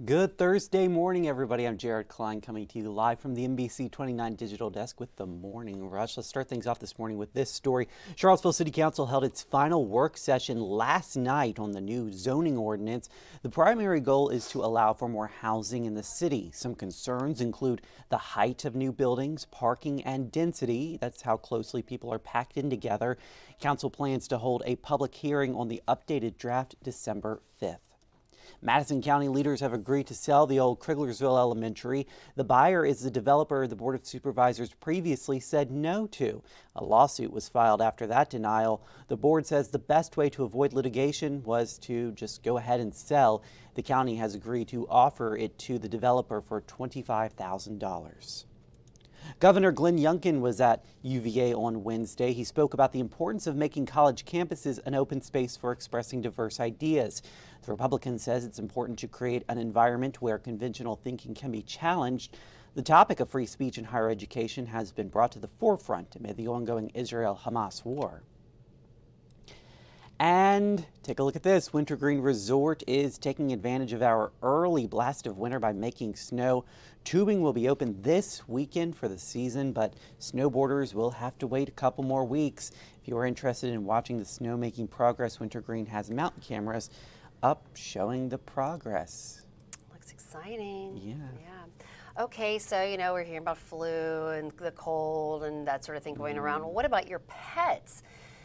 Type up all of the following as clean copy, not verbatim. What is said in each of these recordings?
Good Thursday morning, everybody. I'm Jared Klein coming to you live from the NBC29 Digital Desk with the Morning Rush. Let's start things off this morning with this story. Charlottesville City Council held its final work session last night on the new zoning ordinance. The primary goal is to allow for more housing in the city. Some concerns include the height of new buildings, parking, and density. That's how closely people are packed in together. Council plans to hold a public hearing on the updated draft December 5th. Madison County leaders have agreed to sell the old Kriglersville Elementary. The buyer is the developer the Board of Supervisors previously said no to. A lawsuit was filed after that denial. The board says the best way to avoid litigation was to just go ahead and sell. The county has agreed to offer it to the developer for $25,000. Governor Glenn Youngkin was at UVA on Wednesday. He spoke about the importance of making college campuses an open space for expressing diverse ideas. The Republican says it's important to create an environment where conventional thinking can be challenged. The topic of free speech in higher education has been brought to the forefront amid the ongoing Israel-Hamas war. And take a look at this. Wintergreen Resort is taking advantage of our early blast of winter by making snow. Tubing will be open this weekend for the season, but snowboarders will have to wait a couple more weeks. If you are interested in watching the snowmaking progress, Wintergreen has mountain cameras up showing the progress. Looks exciting. Yeah. Okay, so we're hearing about flu and the cold and that sort of thing going around. Well, what about your pets?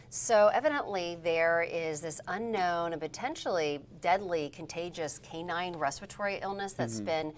So evidently there is this unknown and potentially deadly contagious canine respiratory illness that's been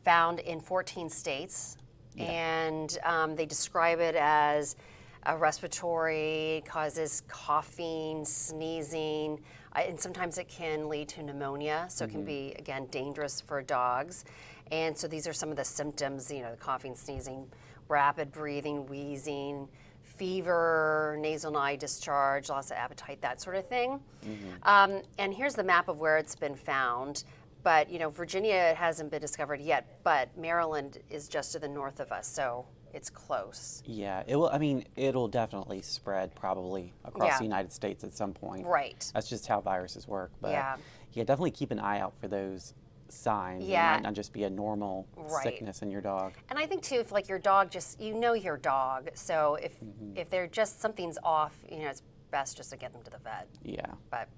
found in 14 states. Yeah. And they describe it as a respiratory, causes coughing, sneezing, and sometimes it can lead to pneumonia. So it can be, again, dangerous for dogs. And so these are some of the symptoms, the coughing, sneezing, rapid breathing, wheezing, fever, nasal and eye discharge, loss of appetite, that sort of thing. And here's the map of where it's been found. But, Virginia, it hasn't been discovered yet, but Maryland is just to the north of us, so it's close. Yeah, it'll definitely spread probably across the United States at some point. Right. That's just how viruses work. But yeah, definitely keep an ay out for those signs. Yeah. It might not just be a normal sickness in your dog. And I think too, if your dog your dog, so if they're just something's off, it's best just to get them to the vet. Yeah. But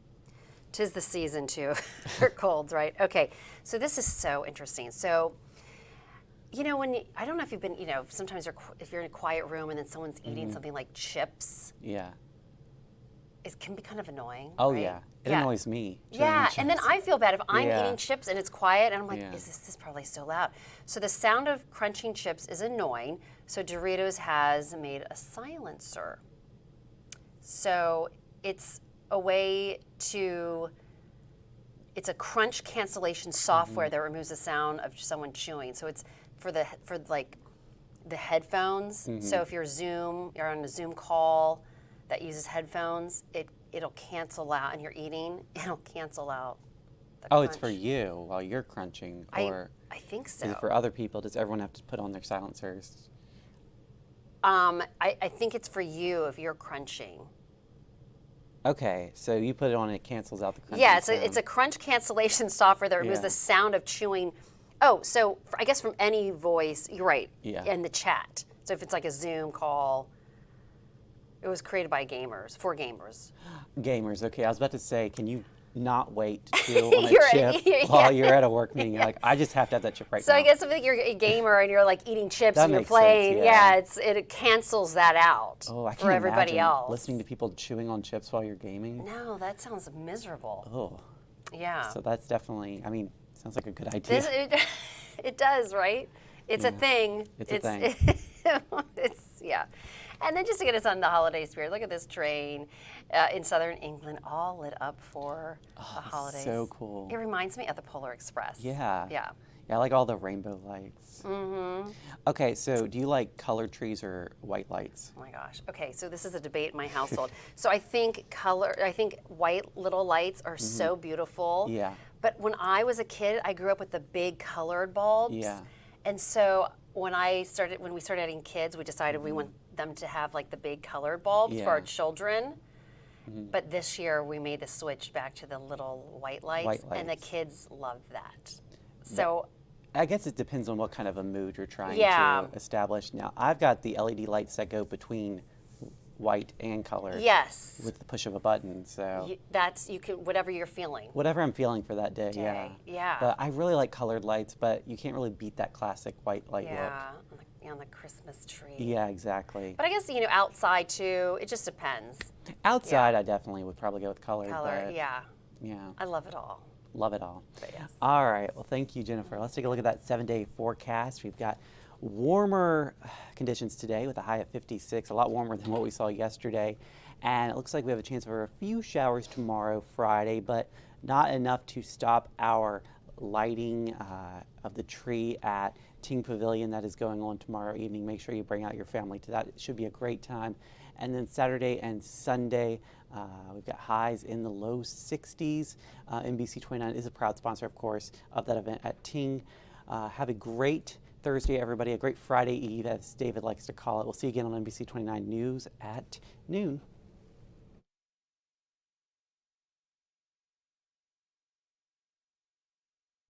'tis the season too for colds, right? Okay, so this is so interesting. So, I don't know if you've been, sometimes if you're in a quiet room and then someone's eating something like chips. Yeah. It can be kind of annoying. Oh, right? yeah. It annoys me. Yeah, and then I feel bad if I'm Yeah. eating chips and it's quiet and I'm like, is this probably so loud? So the sound of crunching chips is annoying. So Doritos has made a silencer. So it's a way it's a crunch cancellation software that removes the sound of someone chewing. So it's for the headphones. So if you're on a Zoom call that uses headphones, it'll cancel out, and you're eating, it'll cancel out the crunch. It's for you while you're crunching, or I think so. is it for other people? Does everyone have to put on their silencers? I think it's for you if you're crunching. Okay, so you put it on and it cancels out the crunching Yeah, sound. it's a crunch cancellation software that removes the sound of chewing. Oh, so I guess from any voice, you're right, in the chat. So if it's like a Zoom call, it was created by gamers, for gamers. Gamers, okay. I was about to say, can you not wait to chew on a chip while you're at a work meeting? You're like, I just have to have that chip right now. So I guess if you're a gamer and you're like eating chips That and you're makes playing, sense, it cancels that out I for everybody imagine else. listening to people chewing on chips while you're gaming. No, that sounds miserable. Oh. Yeah. So that's definitely, sounds like a good idea. It does, right? It's a thing. It's a thing. Yeah. And then just to get us on the holiday spirit, look at this train in southern England, all lit up for the holidays. So cool. It reminds me of the Polar Express. Yeah. Yeah. Yeah, I like all the rainbow lights. Okay, so do you like colored trees or white lights? Oh my gosh. Okay, so this is a debate in my household. So I think white little lights are so beautiful. Yeah. But when I was a kid, I grew up with the big colored bulbs. Yeah. And so when we started having kids, we decided we want them to have like the big colored bulbs for our children. But this year we made the switch back to the little white lights, and the kids love that. So I guess it depends on what kind of a mood you're trying Yeah. to establish. Now, I've got the LED lights that go between white and color yes, with the push of a button. So you can whatever you're feeling. whatever I'm feeling for that day, yeah. Yeah. But I really like colored lights, but you can't really beat that classic white light look. Yeah, on the Christmas tree. Yeah, exactly. But I guess outside too. It just depends. Outside, I definitely would probably go with colored. Color, but, yeah. Yeah. I love it all. Love it all. But yes. All right. Well, thank you, Jennifer. Let's take a look at that 7-day forecast. We've got warmer conditions today with a high at 56, a lot warmer than what we saw yesterday. And it looks like we have a chance for a few showers tomorrow, Friday, but not enough to stop our lighting of the tree at Ting Pavilion that is going on tomorrow evening. Make sure you bring out your family to that. It should be a great time. And then Saturday and Sunday, we've got highs in the low 60s. NBC29 is a proud sponsor, of course, of that event at Ting. Have a great Thursday, everybody, a great Friday Eve, as David likes to call it. We'll see you again on NBC29 News at noon.